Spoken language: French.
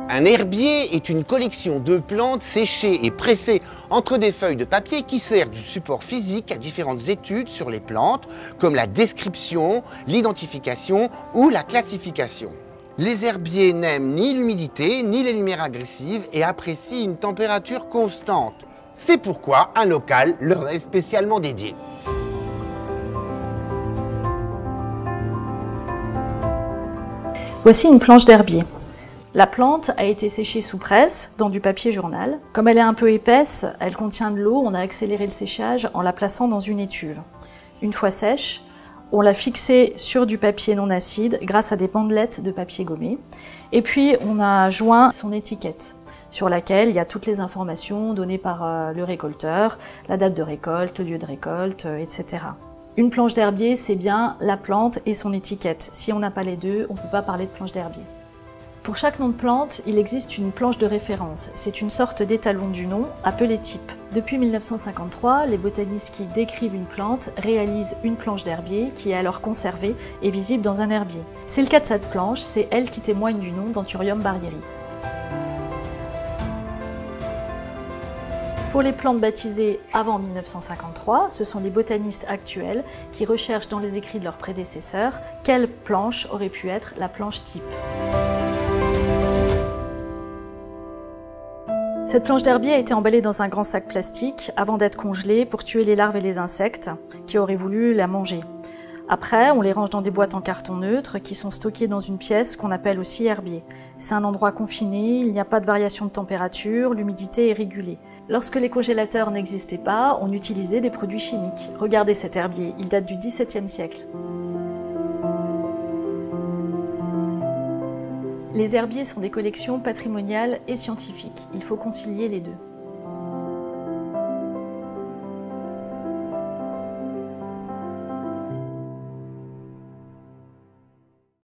Un herbier est une collection de plantes séchées et pressées entre des feuilles de papier qui sert du support physique à différentes études sur les plantes, comme la description, l'identification ou la classification. Les herbiers n'aiment ni l'humidité ni les lumières agressives et apprécient une température constante. C'est pourquoi un local leur est spécialement dédié. Voici une planche d'herbier. La plante a été séchée sous presse dans du papier journal. Comme elle est un peu épaisse, elle contient de l'eau, on a accéléré le séchage en la plaçant dans une étuve. Une fois sèche, on l'a fixée sur du papier non acide grâce à des bandelettes de papier gommé. Et puis on a joint son étiquette sur laquelle il y a toutes les informations données par le récolteur, la date de récolte, le lieu de récolte, etc. Une planche d'herbier, c'est bien la plante et son étiquette. Si on n'a pas les deux, on ne peut pas parler de planche d'herbier. Pour chaque nom de plante, il existe une planche de référence. C'est une sorte d'étalon du nom, appelé type. Depuis 1953, les botanistes qui décrivent une plante réalisent une planche d'herbier qui est alors conservée et visible dans un herbier. C'est le cas de cette planche, c'est elle qui témoigne du nom d'Anthurium barrieri. Pour les plantes baptisées avant 1953, ce sont les botanistes actuels qui recherchent dans les écrits de leurs prédécesseurs quelle planche aurait pu être la planche type. Cette planche d'herbier a été emballée dans un grand sac plastique avant d'être congelée pour tuer les larves et les insectes qui auraient voulu la manger. Après, on les range dans des boîtes en carton neutre qui sont stockées dans une pièce qu'on appelle aussi herbier. C'est un endroit confiné, il n'y a pas de variation de température, l'humidité est régulée. Lorsque les congélateurs n'existaient pas, on utilisait des produits chimiques. Regardez cet herbier, il date du XVIIe siècle. Les herbiers sont des collections patrimoniales et scientifiques. Il faut concilier les deux.